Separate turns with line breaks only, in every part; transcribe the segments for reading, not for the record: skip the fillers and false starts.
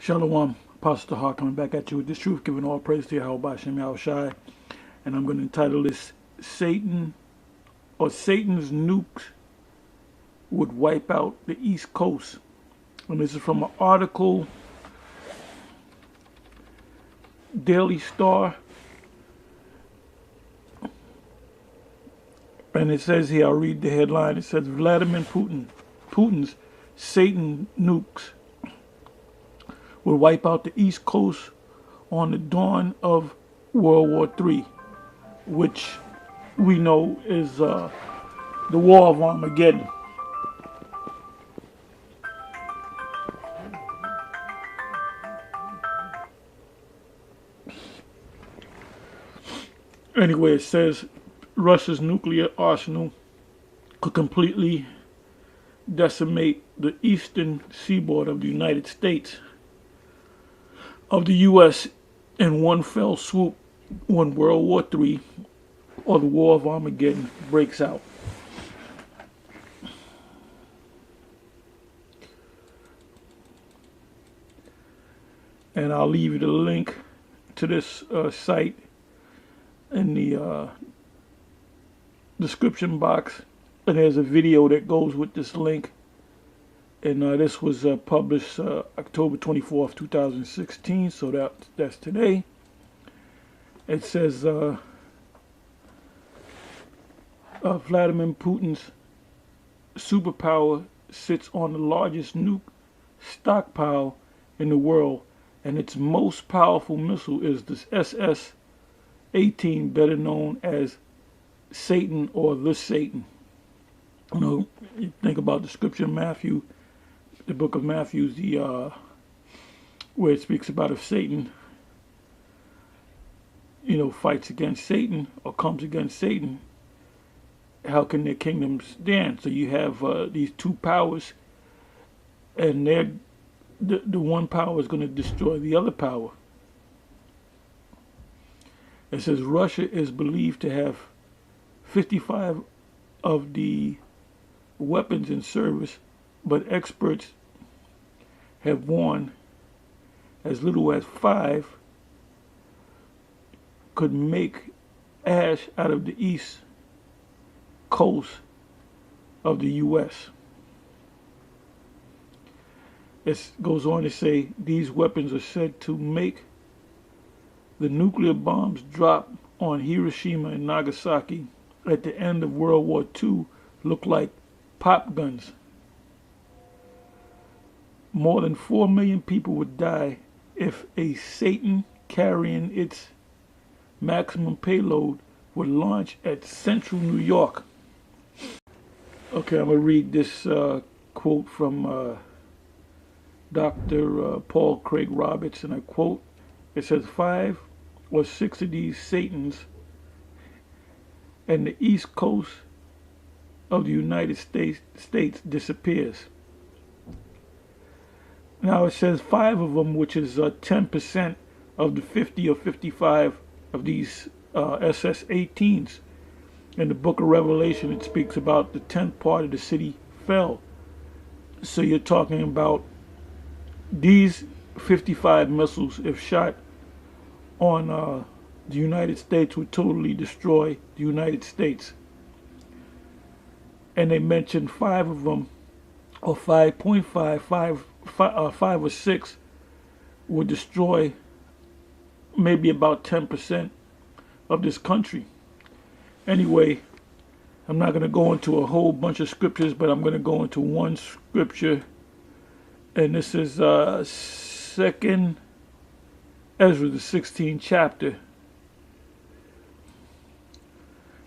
Shalom, Apostle Tahar coming back at you with this truth, giving all praise to Yahweh Shem Yahushai. And I'm going to entitle this Satan or Satan's nukes would wipe out the East Coast. And this is from an article, Daily Star. And it says here, I'll read the headline. It says Vladimir Putin's Satan nukes will wipe out the East Coast on the dawn of World War III, which we know is the War of Armageddon. Anyway, it says Russia's nuclear arsenal could completely decimate the eastern seaboard of the United States, of the U.S. in one fell swoop when World War III, or the War of Armageddon, breaks out. And I'll leave you the link to this site in the description box. And there's a video that goes with this link. And this was published October 24th, 2016, so that's today. It says Vladimir Putin's superpower sits on the largest nuke stockpile in the world, and its most powerful missile is the SS-18, better known as Satan or the Satan. You know, you think about the scripture in Matthew, the book of Matthew, where it speaks about if Satan, fights against Satan or comes against Satan, how can their kingdom stand? So you have these two powers, and the one power is going to destroy the other power. It says Russia is believed to have 55 of the weapons in service, but experts have warned as little as 5 could make ash out of the east coast of the U.S. It goes on to say these weapons are said to make the nuclear bombs dropped on Hiroshima and Nagasaki at the end of World War II look like pop guns. More than 4 million people would die if a Satan carrying its maximum payload would launch at central New York. Okay, I'm going to read this quote from Dr. Paul Craig Roberts, and I quote, it says 5 or 6 of these Satans and the East Coast of the United States disappears. Now it says 5 of them, which is 10% of the 50 or 55 of these SS-18s. In the book of Revelation, it speaks about the 10th part of the city fell. So you're talking about these 55 missiles, if shot on the United States, would totally destroy the United States. And they mentioned 5 of them, or 5.5 or 6 would destroy maybe about 10% of this country. Anyway, I'm not going to go into a whole bunch of scriptures, but I'm going to go into one scripture, and this is 2nd Ezra, the 16th chapter.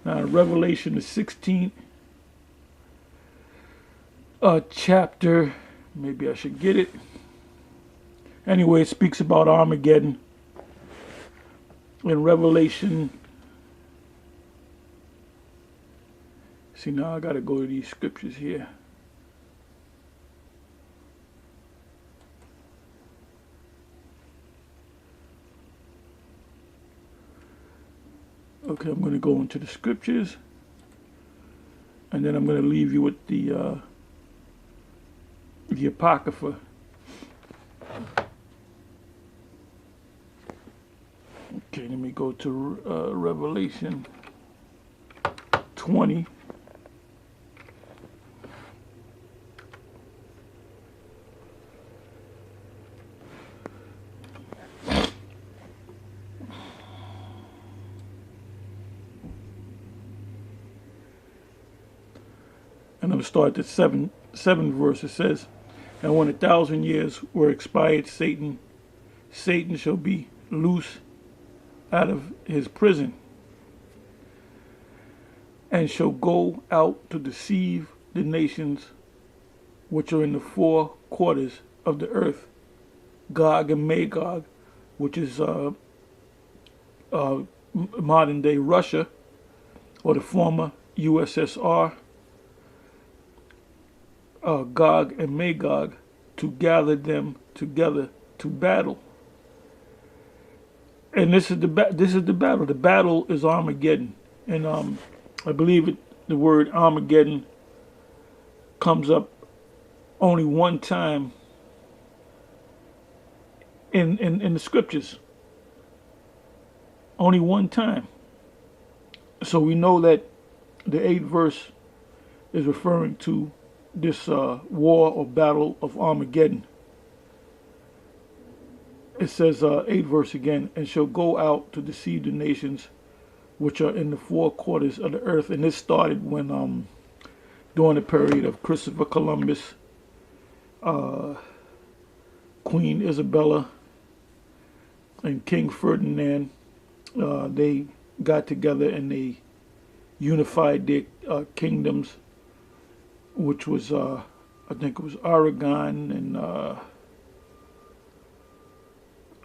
Now, Revelation, the 16th chapter, maybe I should get it. Anyway, it speaks about Armageddon. In Revelation, see, now I got to go to these scriptures here. Okay, I'm going to go into the scriptures, and then I'm going to leave you with the. 'The Apocrypha'. let me go to Revelation 20. And I'm going to start at the seventh verse. It says, and when 1,000 years were expired, Satan shall be loose out of his prison, and shall go out to deceive the nations which are in the four quarters of the earth, Gog and Magog, which is modern day Russia, or the former USSR, Gog and Magog, to gather them together to battle. And this is the battle. The battle is Armageddon, and I believe the word Armageddon comes up only one time in the scriptures. Only one time. So we know that the 8th verse is referring to this war or battle of Armageddon. It says, 8th verse again, and shall go out to deceive the nations which are in the four quarters of the earth. And this started when during the period of Christopher Columbus, Queen Isabella, and King Ferdinand. They got together and they unified their kingdoms, which was I think it was Aragon and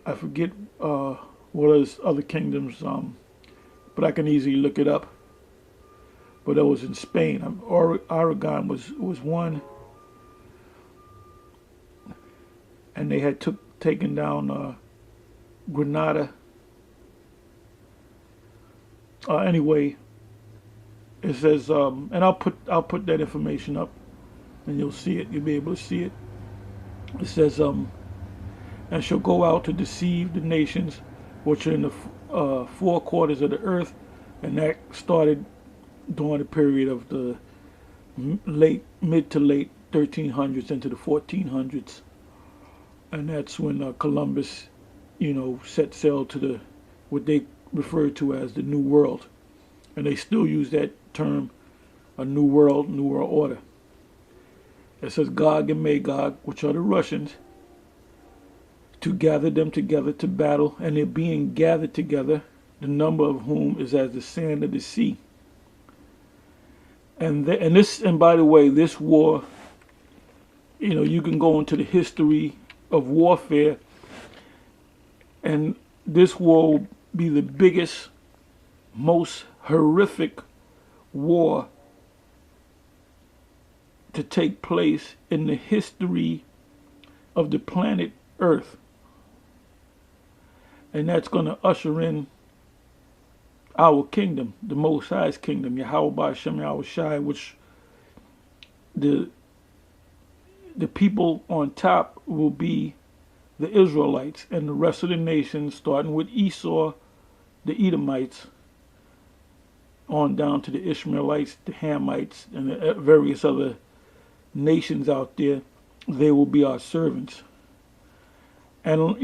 I forget what other kingdoms, but I can easily look it up. But that was in Spain. Aragon was one, and they had taken down Granada. Anyway, it says, and I'll put that information up, and you'll see it. You'll be able to see it. It says, and shall go out to deceive the nations which are in the four quarters of the earth, and that started during the period of the mid to late 1300s into the 1400s, and that's when Columbus, set sail to what they referred to as the New World, and they still use that term, a New World order. It says Gog and Magog, which are the Russians, to gather them together to battle, and they're being gathered together, the number of whom is as the sand of the sea. And by the way, this war, you can go into the history of warfare, and this war will be the biggest, most horrific war to take place in the history of the planet Earth. And that's going to usher in our kingdom, the Most High's kingdom, Yahweh Ba'Shem Yahweh Shai, which the people on top will be the Israelites, and the rest of the nations, starting with Esau, the Edomites, on down to the Ishmaelites, the Hamites, and the various other nations out there. They will be our servants. And,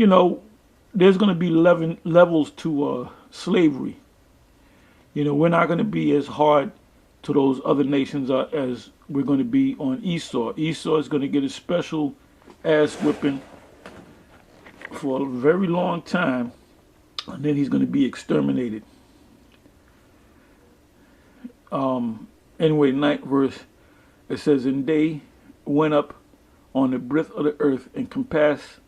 there's going to be levels to slavery. We're not going to be as hard to those other nations as we're going to be on Esau. Esau is going to get a special ass whipping for a very long time, and then he's going to be exterminated. Anyway, 9th verse, it says, and they went up on the breadth of the earth and compassed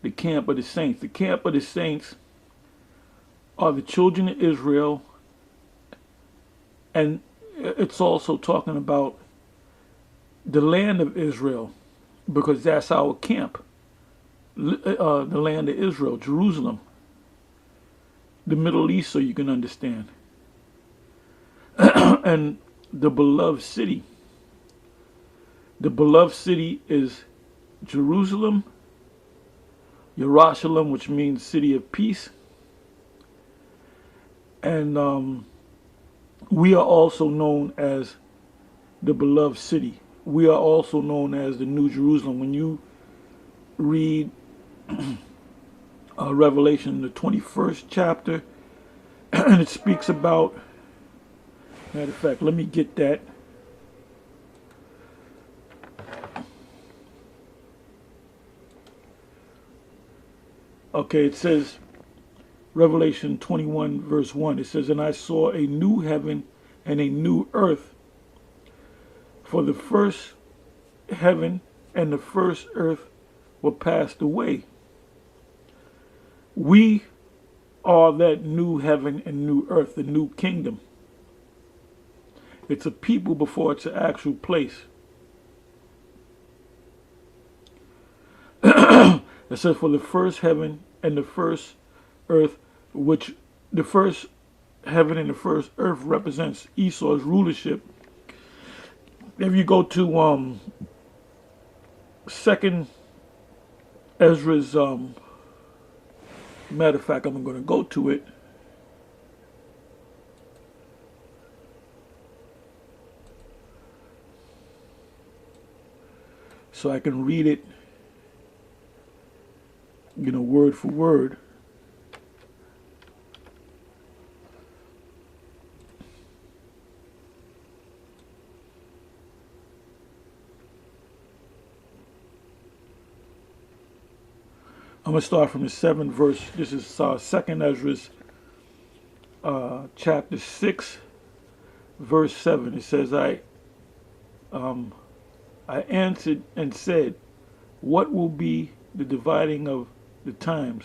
the camp of the saints. The camp of the saints are the children of Israel, and it's also talking about the land of Israel, because that's our camp. The land of Israel, Jerusalem, the Middle East, so you can understand. And the beloved city. The beloved city is Jerusalem, Jerusalem, which means city of peace, And we are also known as the beloved city. We are also known as the New Jerusalem. When you read Revelation, the 21st chapter, and it speaks about, matter of fact, let me get that. Okay, it says, Revelation 21, verse 1, it says, and I saw a new heaven and a new earth, for the first heaven and the first earth were passed away. We are that new heaven and new earth, the new kingdom. It's a people before it's an actual place. It says, for the first heaven and the first earth, which the first heaven and the first earth represents Esau's rulership. If you go to second Ezra's, matter of fact, I'm going to go to it. So I can read it, word for word. I'm going to start from the 7th verse. This is 2nd Ezra's chapter 6, verse 7. It says, I answered and said, what will be the dividing of the times?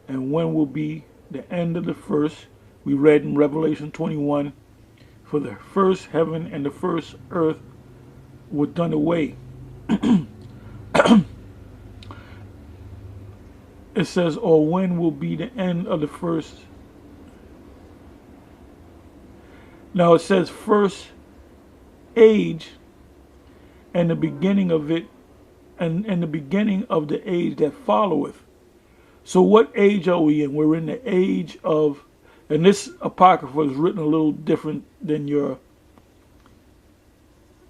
And when will be the end of the first? We read in Revelation 21, for the first heaven and the first earth were done away. It says, or when will be the end of the first? Now it says first age and the beginning of it, and the beginning of the age that followeth. So what age are we in? We're in the age of, and this apocrypha is written a little different than the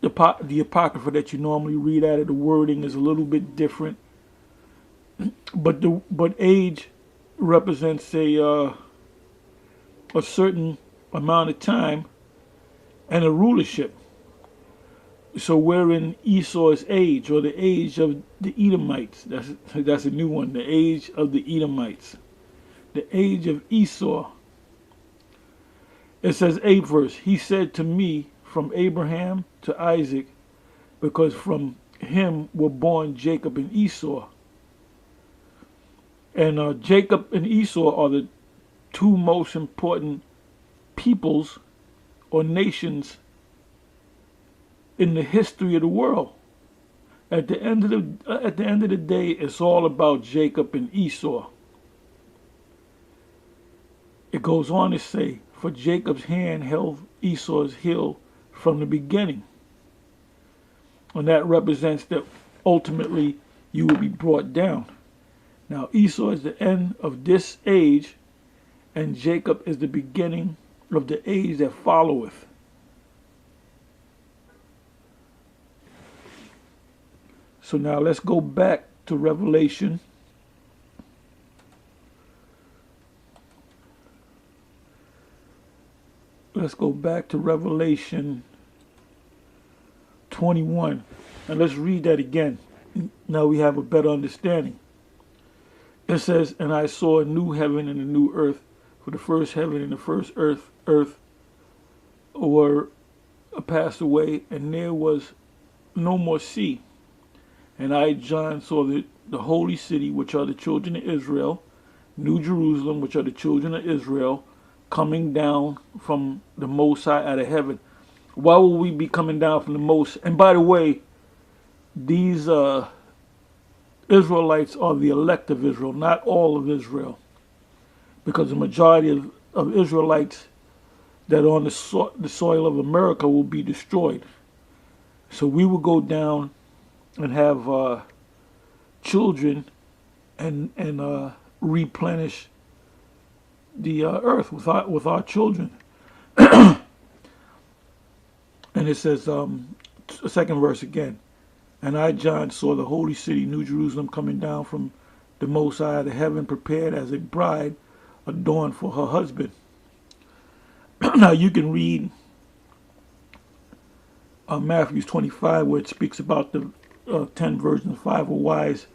apocrypha that you normally read out of. The wording is a little bit different. But age represents a certain amount of time and a rulership. So we're in Esau's age, or the age of the Edomites. That's a new one. The age of the Edomites. The age of Esau. It says 8th verse. He said to me, from Abraham to Isaac, because from him were born Jacob and Esau. And Jacob and Esau are the two most important peoples or nations in the history of the world. At the end of the day, it's all about Jacob and Esau. It goes on to say, for Jacob's hand held Esau's heel from the beginning. And that represents that ultimately you will be brought down. Now Esau is the end of this age, and Jacob is the beginning of the age that followeth. So now let's go back to Revelation. Let's go back to Revelation 21. And let's read that again. Now we have a better understanding. It says, and I saw a new heaven and a new earth, for the first heaven and the first earth were passed away, and there was no more sea. And I, John, saw the holy city, which are the children of Israel, New Jerusalem, which are the children of Israel, coming down from the Most High out of heaven. Why will we be coming down from the Most? And by the way, these Israelites are the elect of Israel, not all of Israel. Because the majority of Israelites that are on the soil of America will be destroyed. So we will go down and have children and replenish the earth with our children. And it says, second verse again. And I, John, saw the holy city, New Jerusalem, coming down from the Most High, the heaven, prepared as a bride adorned for her husband. Now you can read Matthew 25, where it speaks about the 10 virgins, 5 were wise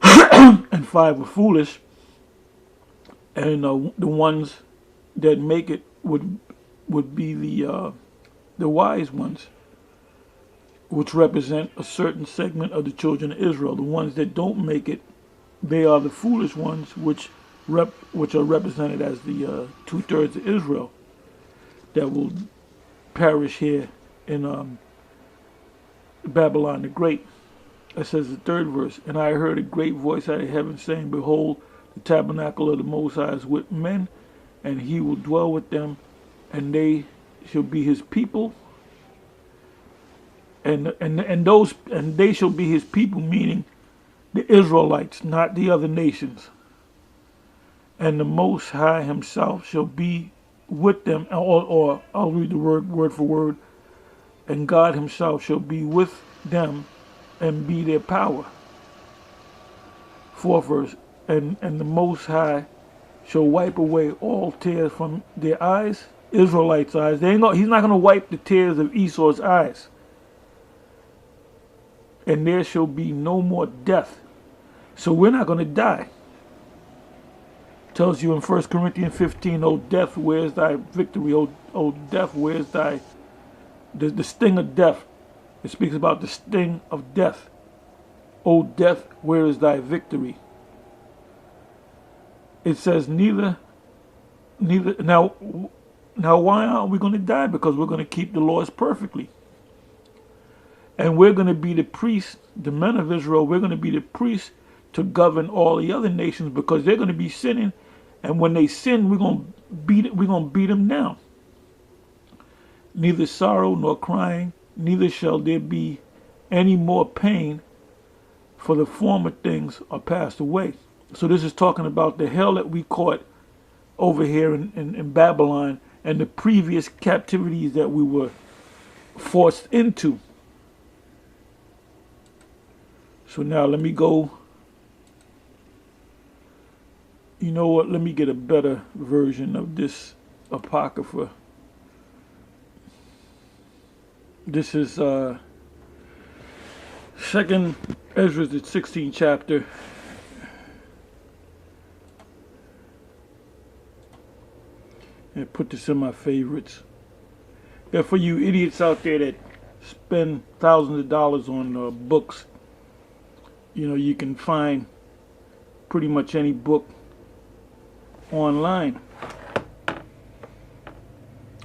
and 5 were foolish. And the ones that make it would be the wise ones, which represent a certain segment of the children of Israel. The ones that don't make it, they are the foolish ones, which are represented as the 2/3 of Israel that will perish here in Babylon the Great. It says the third verse, and I heard a great voice out of heaven saying, behold, the tabernacle of the Most High is with men, and he will dwell with them, and they shall be his people, and they shall be his people, meaning the Israelites, not the other nations. And the Most High himself shall be with them, or I'll read the word for word, and God himself shall be with them and be their power. Fourth verse, and the Most High shall wipe away all tears from their eyes, Israelites' eyes. He's not going to wipe the tears of Esau's eyes. And there shall be no more death. So we're not going to die. Tells you in 1 Corinthians 15, O death, where's thy victory? O death, where's thy... The sting of death. It speaks about the sting of death. O death, where is thy victory? It says neither. Now why aren't we going to die? Because we're going to keep the laws perfectly. And we're going to be the priests, the men of Israel, we're going to be the priests to govern all the other nations, because they're going to be sinning. And when they sin, we're going to beat them down. Neither sorrow nor crying, neither shall there be any more pain, for the former things are passed away. So this is talking about the hell that we caught over here in Babylon, and the previous captivities that we were forced into. So now let me go. You know what? Let me get a better version of this Apocrypha. This is 2nd Ezra, the 16th chapter. And put this in my favorites. Yeah, for you idiots out there that spend thousands of dollars on books, you know, you can find pretty much any book online.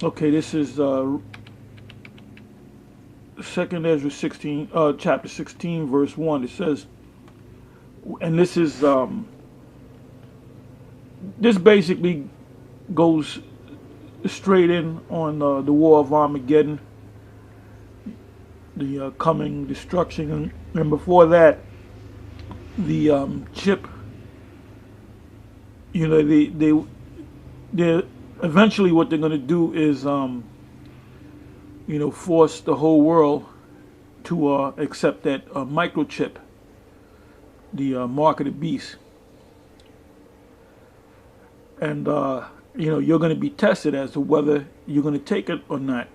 Okay, this is 2nd Ezra 16, chapter 16, verse 1. It says, and this is this basically goes straight in on the war of Armageddon, the coming destruction, and before that, the chip. You know, they eventually what they're going to do is you know, force the whole world to accept that microchip, the mark of the beast. And you know, you're going to be tested as to whether you're going to take it or not.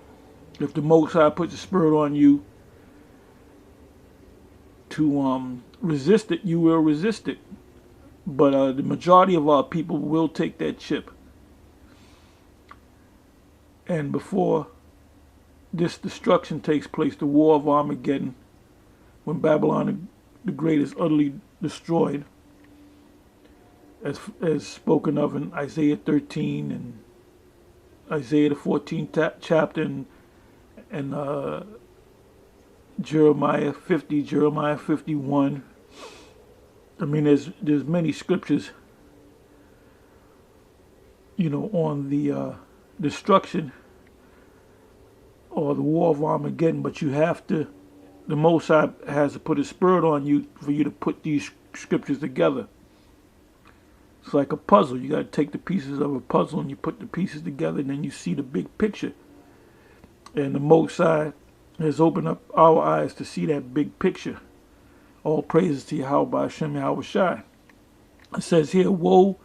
If the Most High puts a spirit on you to resist it, you will resist it. But the majority of our people will take that chip. And before this destruction takes place, the war of Armageddon, when Babylon the Great is utterly destroyed, as spoken of in Isaiah 13 and Isaiah the 14th chapter, and Jeremiah 50, Jeremiah 51. I mean, there's many scriptures, you know, on the destruction or the war of Armageddon, but you have to, the Most High has to put his spirit on you for you to put these scriptures together. It's like a puzzle. You got to take the pieces of a puzzle and you put the pieces together, and then you see the big picture. And the Most High has opened up our eyes to see that big picture. All praises to Yahweh Hashem Yahweh Shai. It says here, woe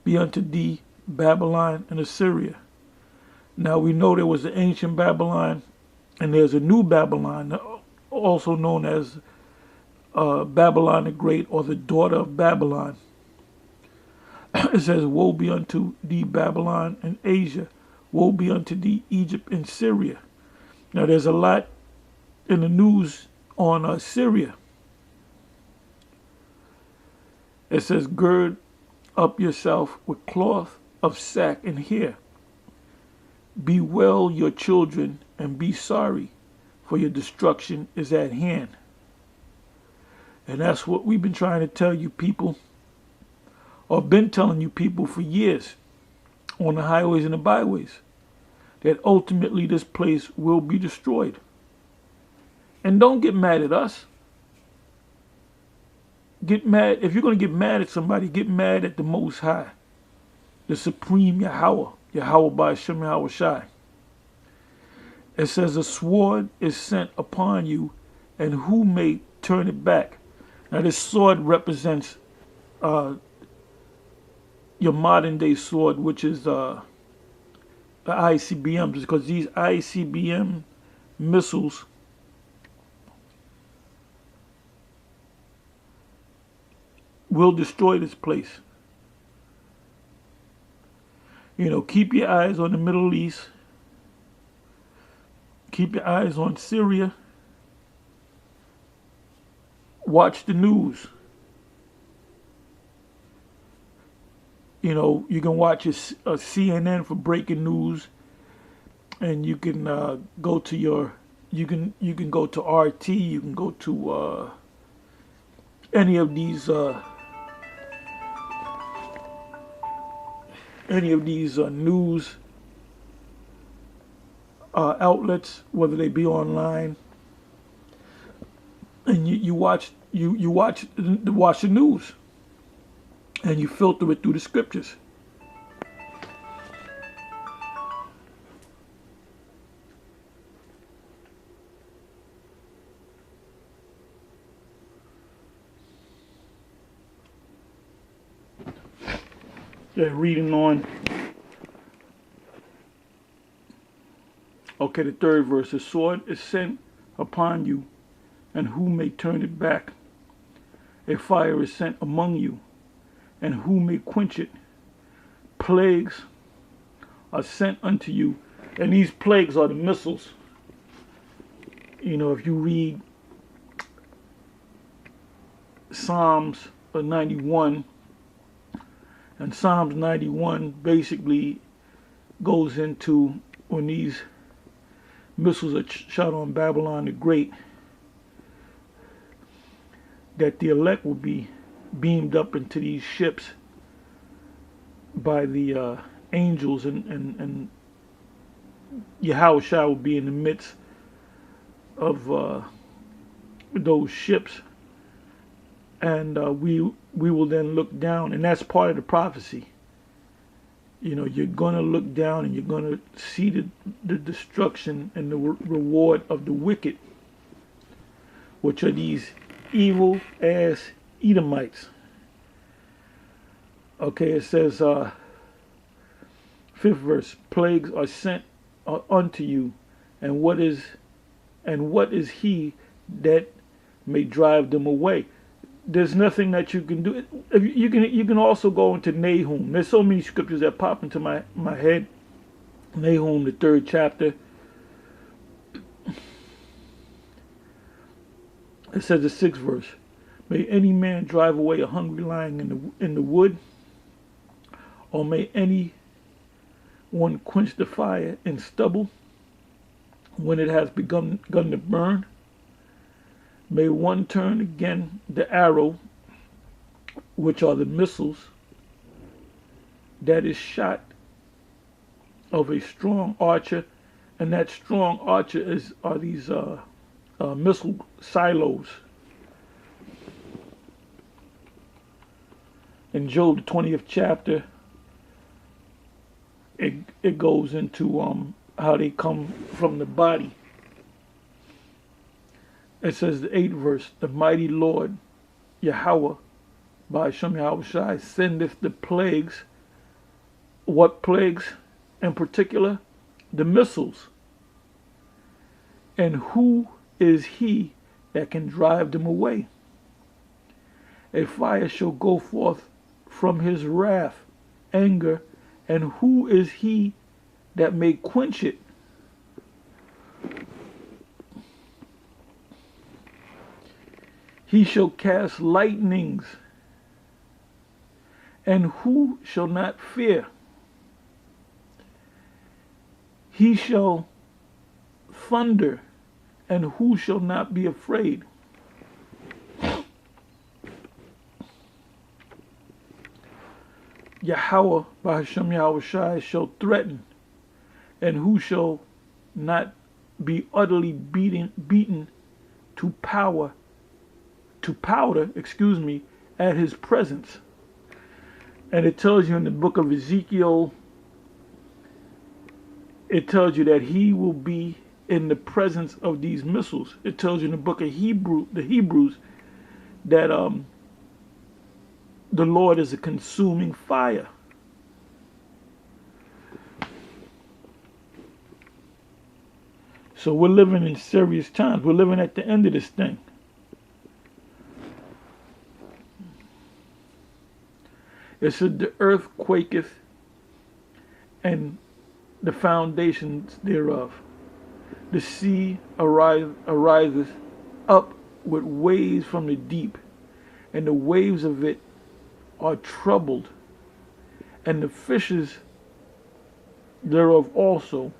be unto thee, Babylon and Assyria. Now we know there was the ancient Babylon, and there's a new Babylon, also known as Babylon the Great, or the daughter of Babylon. It says, woe be unto thee, Babylon and Asia. Woe be unto thee, Egypt and Syria. Now there's a lot in the news on Syria. It says, gird up yourself with cloth of sack and hair. Bewail your children and be sorry, for your destruction is at hand. And that's what we've been trying to tell you people, or been telling you people for years, on the highways and the byways, that ultimately this place will be destroyed. And don't get mad at us. Get mad. If you're going to get mad at somebody, get mad at the Most High, the Supreme Yahweh, Yahweh by Hashem Yahweh Shai. It says, a sword is sent upon you, and who may turn it back? Now this sword represents your modern day sword, which is the ICBMs, because these ICBM missiles will destroy this place. You know, keep your eyes on the Middle East. Keep your eyes on Syria. Watch the news. You know, you can watch a CNN for breaking news, and you can go to your, you can go to RT, you can go to any of these news outlets, whether they be online, and you watch the news, and you filter it through the scriptures. They're reading on. Okay, the third verse. The sword is sent upon you, and who may turn it back? A fire is sent among you, and who may quench it? Plagues are sent unto you, and these plagues are the missiles. You know, if you read Psalms 91, and Psalms 91 basically goes into when these missiles are shot on Babylon the Great, that the elect will be beamed up into these ships by the angels, and Yahweh Shai will be in the midst of those ships, and we will then look down, and that's part of the prophecy. You know, you're going to look down and you're going to see the destruction and the reward of the wicked, which are these evil ass Edomites. Okay, it says, 5th verse, plagues are sent unto you, and what is he that may drive them away? There's nothing that you can do. You can also go into Nahum. There's so many scriptures that pop into my head. Nahum, the 3rd chapter. It says the 6th verse. May any man drive away a hungry lion in the wood, or may any one quench the fire in stubble when it has begun to burn? May one turn again the arrow, which are the missiles, that is shot of a strong archer, and that strong archer are these missile silos. In Job, the 20th chapter, it goes into how they come from the body. It says the 8th verse, the mighty Lord Yahweh by Hashem Yahushai sendeth the plagues. What plagues in particular? The missiles. And who is he that can drive them away? A fire shall go forth from his wrath, anger, and who is he that may quench it? He shall cast lightnings, and who shall not fear? He shall thunder, and who shall not be afraid? Yahweh by Hashem Yahushai shall threaten, and who shall not be utterly beaten to powder, at his presence. And it tells you in the book of Ezekiel, it tells you that he will be in the presence of these missiles. It tells you in the book of the Hebrews, that the Lord is a consuming fire. So we're living in serious times. We're living at the end of this thing. It said the earth quaketh, and the foundations thereof. The sea ariseth up with waves from the deep, and the waves of it are troubled, and the fishes thereof also,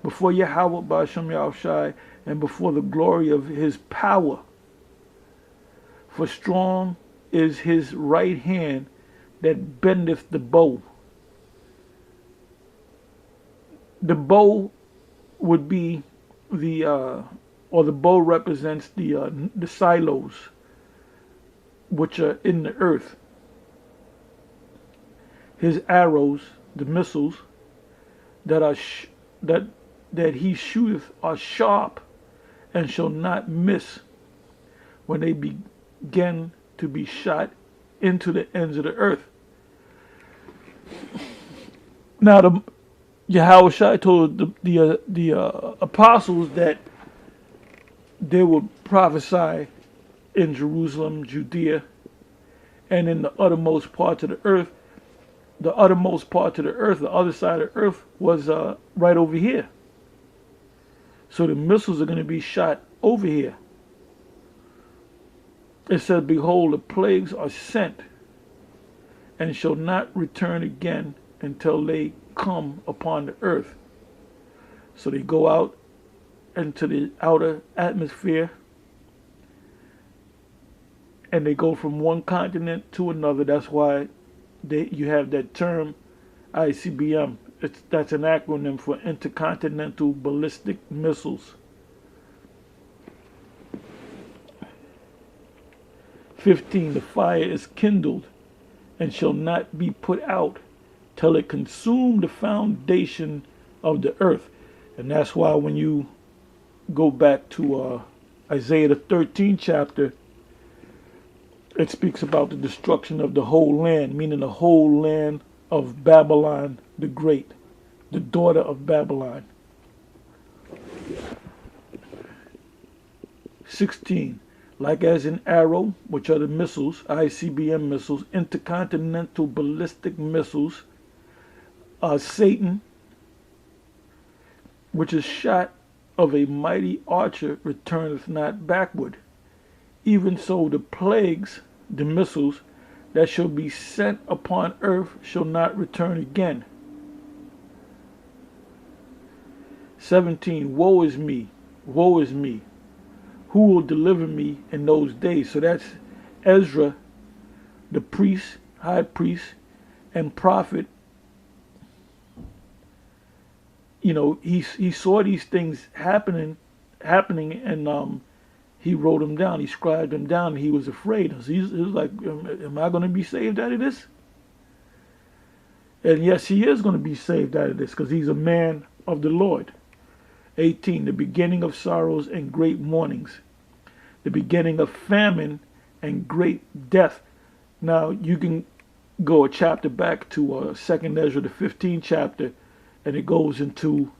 before Yahweh by Hashem Yahushai, and before the glory of his power. For strong is his right hand that bendeth the bow. The bow would be the bow represents the silos which are in the earth. His arrows, the missiles that are that he shooteth are sharp, and shall not miss when they begin to be shot into the ends of the earth. Now the Yahushua told the apostles that they would prophesy in Jerusalem, Judea, and in the uttermost parts of the earth. The uttermost part of the earth, the other side of the earth, was right over here. So the missiles are going to be shot over here. It said, behold, the plagues are sent, and shall not return again until they come upon the earth. So they go out into the outer atmosphere, and they go from one continent to another. That's why you have that term ICBM. That's an acronym for Intercontinental Ballistic Missiles. 15, the fire is kindled and shall not be put out till it consume the foundation of the earth. And that's why when you go back to Isaiah the 13th chapter, it speaks about the destruction of the whole land, meaning the whole land of Babylon the Great, the daughter of Babylon. 16, like as an arrow, which are the missiles, ICBM missiles, intercontinental ballistic missiles, Satan, which is shot of a mighty archer, returneth not backward. Even so the plagues, the missiles, that shall be sent upon earth shall not return again. 17, woe is me, woe is me. Who will deliver me in those days? So that's Ezra, the priest, high priest, and prophet. You know, he saw these things happening, and he wrote them down. He scribed them down, and he was afraid. He was like, am I going to be saved out of this? And yes, he is going to be saved out of this because he's a man of the Lord. 18, the beginning of sorrows and great mournings, the beginning of famine and great death. Now, you can go a chapter back to 2nd Ezra, the 15th chapter, and it goes into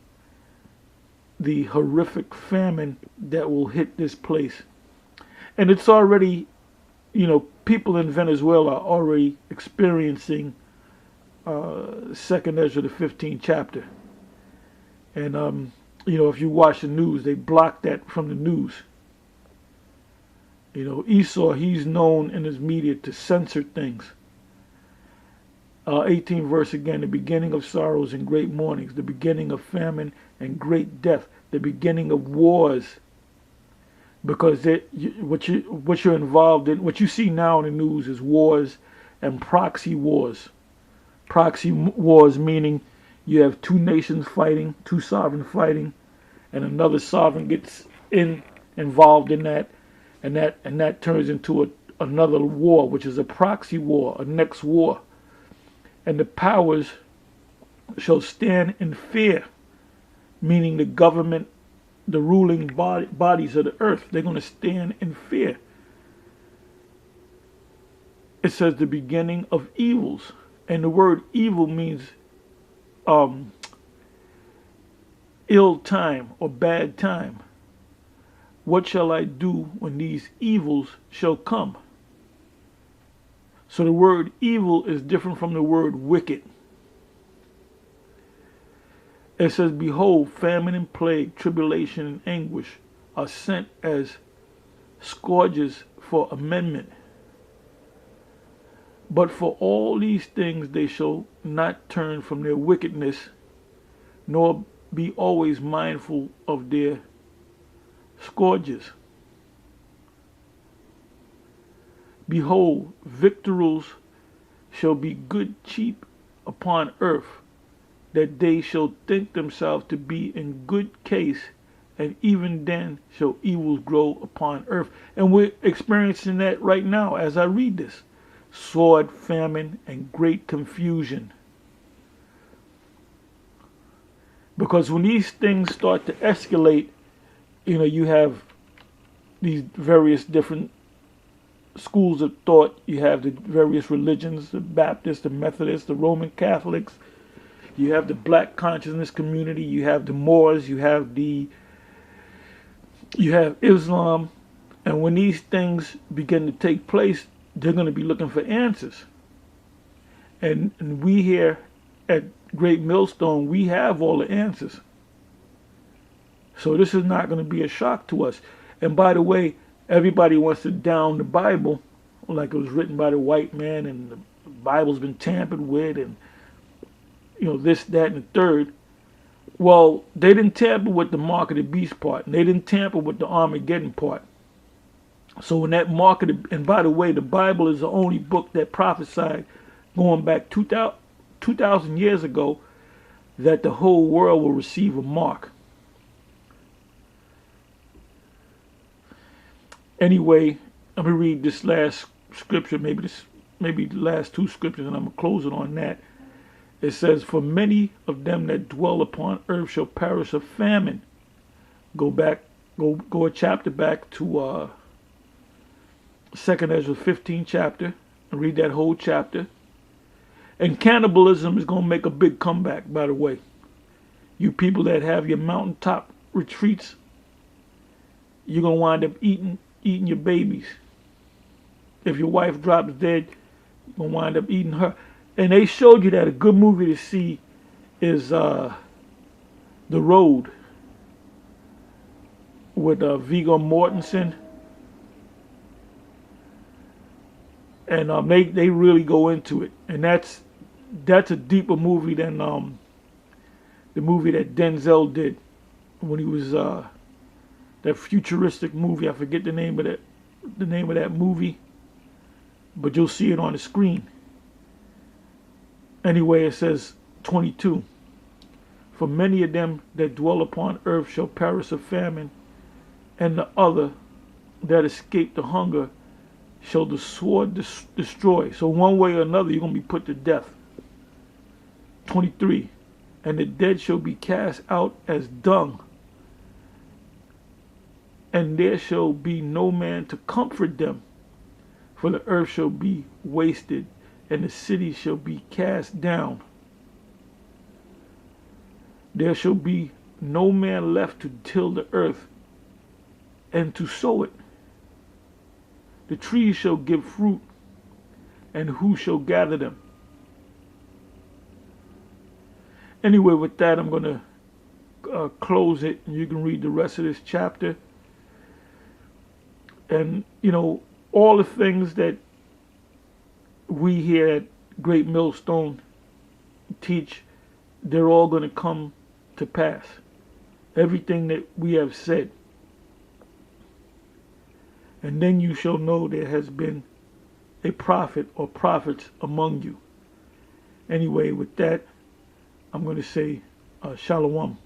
the horrific famine that will hit this place. And it's already, people in Venezuela are already experiencing 2nd Ezra, the 15th chapter. And, if you watch the news, they block that from the news. Esau, he's known in his media to censor things. 18 verse again, the beginning of sorrows and great mournings, the beginning of famine and great death, the beginning of wars. Because what you're involved in, what you see now in the news is wars and proxy wars. Proxy wars meaning you have two nations fighting, two sovereigns fighting, and another sovereign gets involved in that, and that turns into another war, which is a proxy war, a next war. And the powers shall stand in fear, meaning the government, the ruling bodies of the earth, they're going to stand in fear. It says the beginning of evils. And the word evil means ill time or bad time. What shall I do when these evils shall come? So the word evil is different from the word wicked. It says, behold, famine and plague, tribulation and anguish are sent as scourges for amendment. But for all these things they shall not turn from their wickedness, nor be always mindful of their scourges. Behold, victuals shall be good cheap upon earth, that they shall think themselves to be in good case, and even then shall evils grow upon earth. And we're experiencing that right now as I read this. Sword, famine, and great confusion. Because when these things start to escalate, you have these various different schools of thought. You have the various religions, the Baptists, the Methodists, the Roman Catholics. You have the black consciousness community. You have the Moors. You have Islam. And when these things begin to take place, they're going to be looking for answers. And we here at Great Millstone, we have all the answers. So this is not going to be a shock to us. And by the way, everybody wants to down the Bible like it was written by the white man and the Bible's been tampered with and this, that, and the third. Well, they didn't tamper with the mark of the beast part, and they didn't tamper with the Armageddon part. So when that mark of and by the way, the Bible is the only book that prophesied going back 2,000 years ago that the whole world will receive a mark. Anyway, I'm going to read this last scripture, maybe the last two scriptures, and I'm going to close it on that. It says, for many of them that dwell upon earth shall perish of famine. Go a chapter back to 2nd Ezra 15 chapter and read that whole chapter. And cannibalism is going to make a big comeback, by the way. You people that have your mountaintop retreats, you're going to wind up eating your babies. If your wife drops dead, you're going to wind up eating her. And they showed you that a good movie to see is The Road with Viggo Mortensen. And they really go into it. And that's a deeper movie than the movie that Denzel did when he was that futuristic movie. I forget the name of that movie, but you'll see it on the screen. Anyway, it says 22. For many of them that dwell upon earth shall perish of famine, and the other that escape the hunger shall the sword destroy. So one way or another, you're going to be put to death. 23. And the dead shall be cast out as dung, and there shall be no man to comfort them. For the earth shall be wasted, and the city shall be cast down. There shall be no man left to till the earth and to sow it. The trees shall give fruit, and who shall gather them? Anyway, with that, I'm going to close it, and you can read the rest of this chapter. And, you know, all the things that we here at Great Millstone teach, they're all going to come to pass. Everything that we have said. And then you shall know there has been a prophet or prophets among you. Anyway, with that, I'm going to say shalom.